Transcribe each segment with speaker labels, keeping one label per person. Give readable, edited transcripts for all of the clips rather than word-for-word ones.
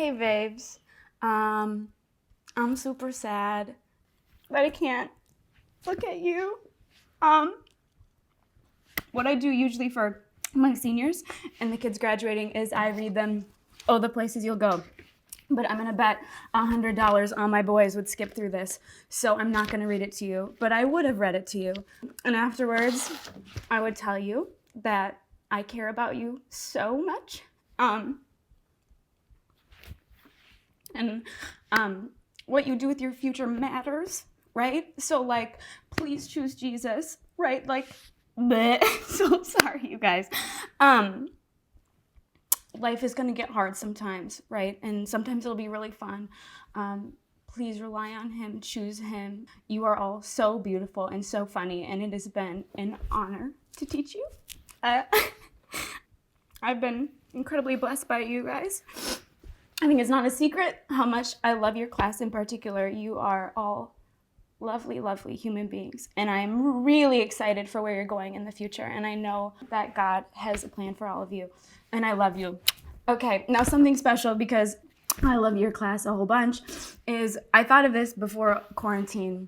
Speaker 1: Hey babes, I'm super sad, but I can't look at you. What I do usually for my seniors and the kids graduating is I read them, oh, the places you'll go. But I'm gonna bet $100 on my boys would skip through this, so I'm not gonna read it to you, but I would have read it to you. And afterwards, I would tell you that I care about you so much. And what you do with your future matters, right? So like, please choose Jesus, right? Like, bleh. So sorry, you guys. Life is gonna get hard sometimes, right? And sometimes it'll be really fun. Please rely on him, choose him. You are all so beautiful and so funny, and it has been an honor to teach you. I've been incredibly blessed by you guys. I think it's not a secret how much I love your class in particular. You are all lovely, lovely human beings. And I'm really excited for where you're going in the future. And I know that God has a plan for all of you. And I love you. Okay, now something special, because I love your class a whole bunch, is I thought of this before quarantine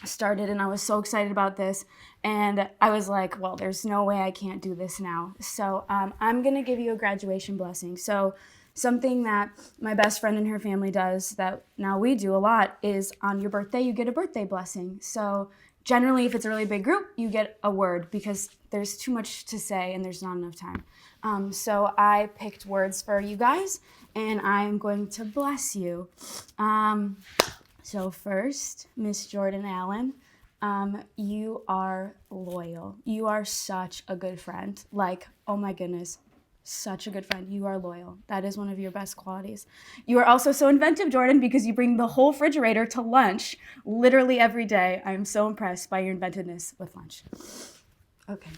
Speaker 1: started, and I was so excited about this. And I was like, well, there's no way I can't do this now. So I'm going to give you a graduation blessing. So something that my best friend and her family does that now we do a lot is on your birthday, you get a birthday blessing. So generally, if it's a really big group, you get a word because there's too much to say and there's not enough time. So I picked words for you guys, and I'm going to bless you. So first, Miss Jordan Allen, you are loyal. You are such a good friend. Like, oh my goodness. Such a good friend. You are loyal. That is one of your best qualities. You are also so inventive, Jordan, because you bring the whole refrigerator to lunch literally every day. I'm so impressed by your inventiveness with lunch. Okay.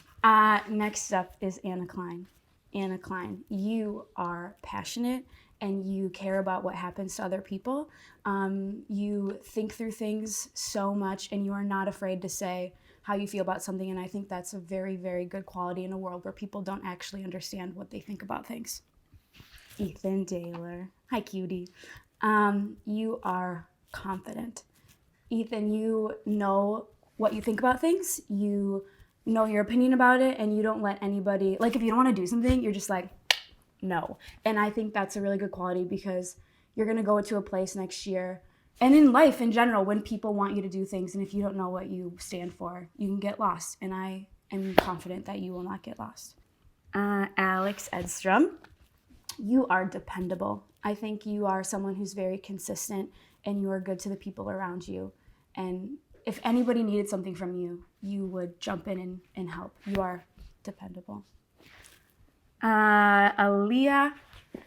Speaker 1: Next up is Anna Klein. Anna Klein, you are passionate and you care about what happens to other people. You think through things so much, and you are not afraid to say how you feel about something, and I think that's a very, very good quality in a world where people don't actually understand what they think about things. Ethan Daler, hi cutie. You are confident. Ethan, you know what you think about things, you know your opinion about it, and you don't let anybody, like if you don't want to do something, you're just like, no. And I think that's a really good quality, because you're gonna go to a place next year, and in life in general, when people want you to do things, and if you don't know what you stand for, you can get lost. And I am confident that you will not get lost. Alex Edstrom, you are dependable. I think you are someone who's very consistent, and you are good to the people around you. And if anybody needed something from you, you would jump in and help. You are dependable. Aaliyah,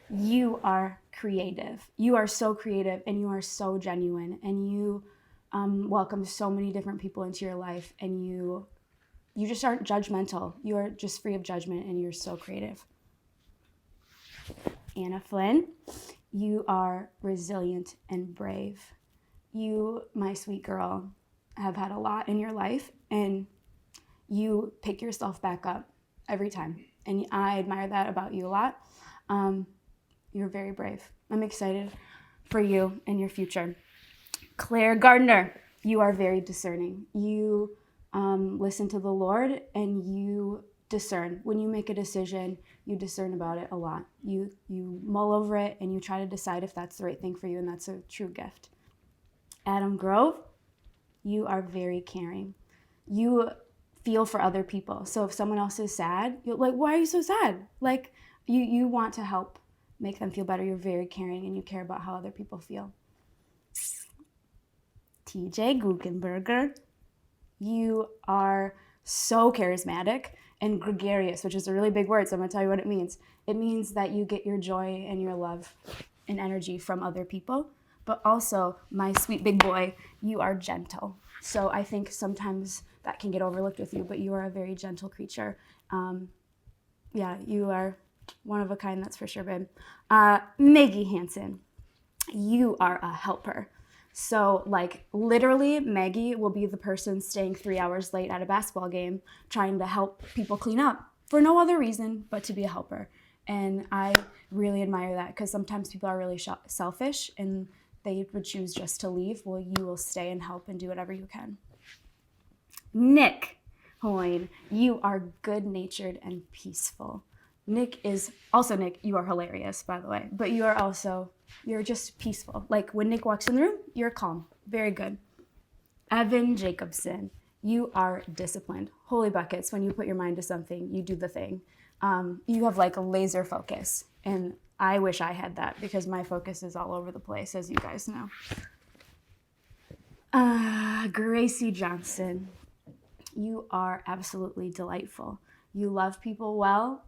Speaker 1: you are creative. You are so creative, and you are so genuine, and you welcome so many different people into your life, and you just aren't judgmental. You are just free of judgment, and you're so creative. Anna Flynn, you are resilient and brave. You, my sweet girl, have had a lot in your life, and you pick yourself back up every time, and I admire that about you a lot. You're very brave. I'm excited for you and your future. Claire Gardner, you are very discerning. You listen to the Lord, and you discern. When you make a decision, you discern about it a lot. You mull over it, and you try to decide if that's the right thing for you, and that's a true gift. Adam Grove, you are very caring. You feel for other people. So if someone else is sad, you're like, why are you so sad? Like, you want to help make them feel better. You're very caring, and you care about how other people feel. TJ Guggenberger, you are so charismatic and gregarious, which is a really big word, so I'm going to tell you what it means. It means that you get your joy and your love and energy from other people, but also, my sweet big boy, you are gentle. So I think sometimes that can get overlooked with you, but you are a very gentle creature. Yeah, you are one of a kind, that's for sure, babe. Maggie Hansen, you are a helper. So, like, literally, Maggie will be the person staying 3 hours late at a basketball game trying to help people clean up for no other reason but to be a helper. And I really admire that because sometimes people are really selfish and they would choose just to leave. Well, you will stay and help and do whatever you can. Nick Hoyne, you are good-natured and peaceful. Nick, you are hilarious, by the way, but you're just peaceful. Like when Nick walks in the room, you're calm. Very good. Evan Jacobson, you are disciplined. Holy buckets, when you put your mind to something, you do the thing. You have like a laser focus, and I wish I had that because my focus is all over the place, as you guys know. Gracie Johnson, you are absolutely delightful. You love people well.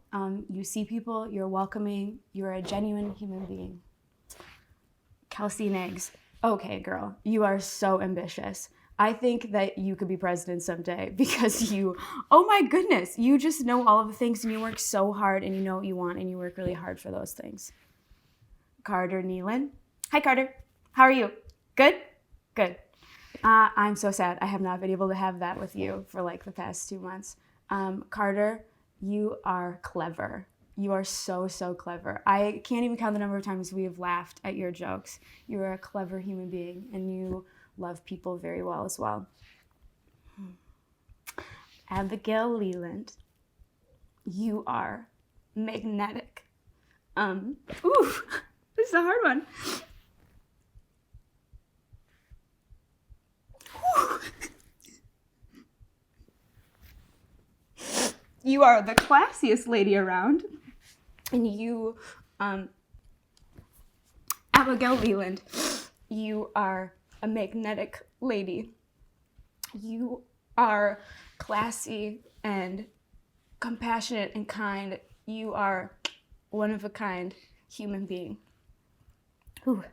Speaker 1: You see people, you're welcoming. You're a genuine human being. Kelsey Niggs, okay, girl, you are so ambitious. I think that you could be president someday because oh my goodness, you just know all of the things and you work so hard and you know what you want and you work really hard for those things. Carter Nealon. Hi, Carter. How are you? Good? Good. I'm so sad. I have not been able to have that with you for like the past 2 months. Carter, you are clever. You are so, so clever. I can't even count the number of times we have laughed at your jokes. You are a clever human being and you love people very well as well. Abigail Leland, you are magnetic. This is a hard one. You are the classiest lady around. And you, Abigail Leland, you are a magnetic lady. You are classy and compassionate and kind. You are one of a kind human being. Ooh.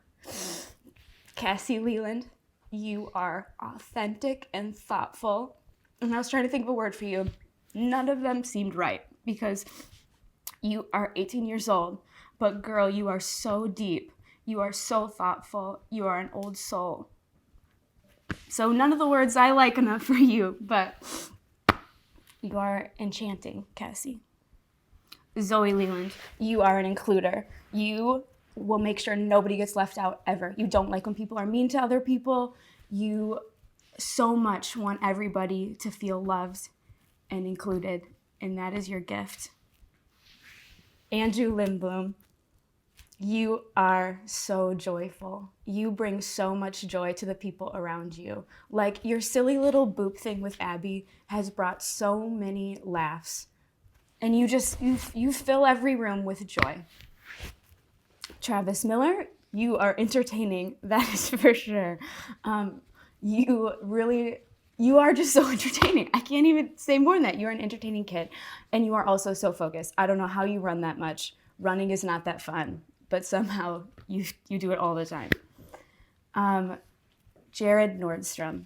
Speaker 1: Cassie Leland, you are authentic and thoughtful. And I was trying to think of a word for you. None of them seemed right because you are 18 years old, but girl, you are so deep. You are so thoughtful. You are an old soul. So none of the words I like enough for you, but you are enchanting, Cassie. Zoe Leland, you are an includer. You will make sure nobody gets left out ever. You don't like when people are mean to other people. You so much want everybody to feel loved and included, and that is your gift. Andrew Lindblom, you are so joyful. You bring so much joy to the people around you. Like your silly little boop thing with Abby has brought so many laughs. And you fill every room with joy. Travis Miller, you are entertaining, that is for sure. You are just so entertaining. I can't even say more than that. You're an entertaining kid, and you are also so focused. I don't know how you run that much. Running is not that fun, but somehow you do it all the time. Jared Nordstrom,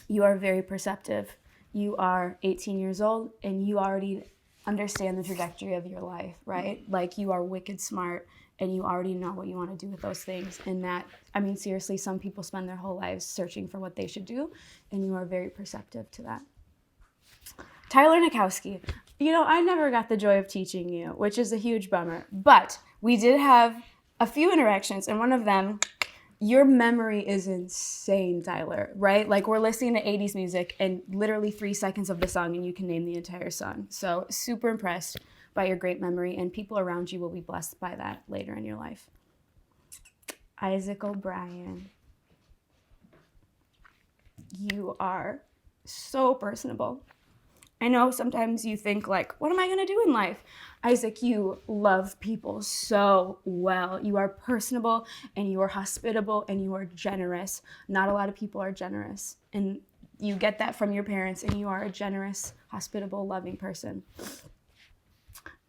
Speaker 1: you are very perceptive. You are 18 years old, and you already understand the trajectory of your life, right? Like you are wicked smart, and you already know what you want to do with those things. And that, I mean, seriously, some people spend their whole lives searching for what they should do, and you are very perceptive to that. Tyler Nikowski, I never got the joy of teaching you, which is a huge bummer, but we did have a few interactions, and one of them, your memory is insane, Tyler, right? Like we're listening to 80s music and literally 3 seconds of the song and you can name the entire song. So super impressed by your great memory, and people around you will be blessed by that later in your life. Isaac O'Brien, you are so personable. I know sometimes you think like, what am I going to do in life? Isaac, you love people so well. You are personable and you are hospitable and you are generous. Not a lot of people are generous, and you get that from your parents, and you are a generous, hospitable, loving person.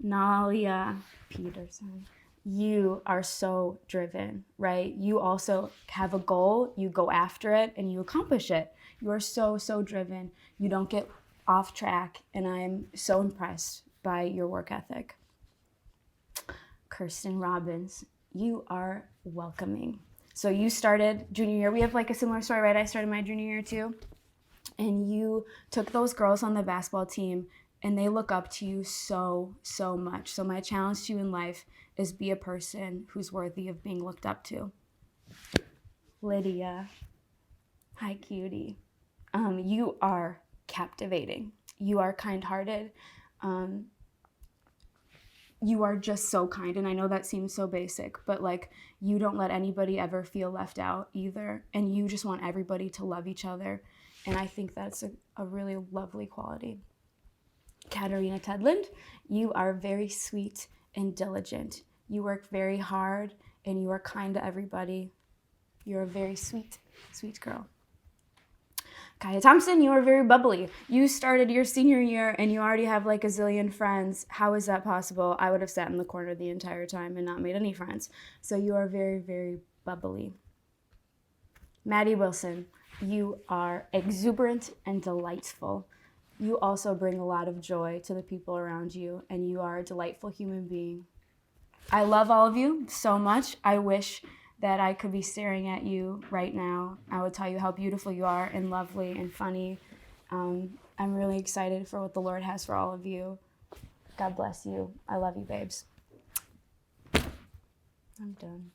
Speaker 1: Nalia Peterson, you are so driven, right? You also have a goal, you go after it, and you accomplish it. You are so, so driven. You don't get off track, and I'm so impressed by your work ethic. Kirsten Robbins, you are welcoming. So you started junior year. We have like a similar story, right? I started my junior year too. And you took those girls on the basketball team and they look up to you so, so much. So my challenge to you in life is be a person who's worthy of being looked up to. Lydia, hi cutie. You are captivating. You are kind-hearted. You are just so kind. And I know that seems so basic, but like you don't let anybody ever feel left out either. And you just want everybody to love each other. And I think that's a really lovely quality. Katarina Tedland, you are very sweet and diligent. You work very hard and you are kind to everybody. You're a very sweet, sweet girl. Kaya Thompson, you are very bubbly. You started your senior year and you already have like a zillion friends. How is that possible? I would have sat in the corner the entire time and not made any friends. So you are very, very bubbly. Maddie Wilson, you are exuberant and delightful. You also bring a lot of joy to the people around you, and you are a delightful human being. I love all of you so much. I wish that I could be staring at you right now. I would tell you how beautiful you are and lovely and funny. I'm really excited for what the Lord has for all of you. God bless you. I love you, babes. I'm done.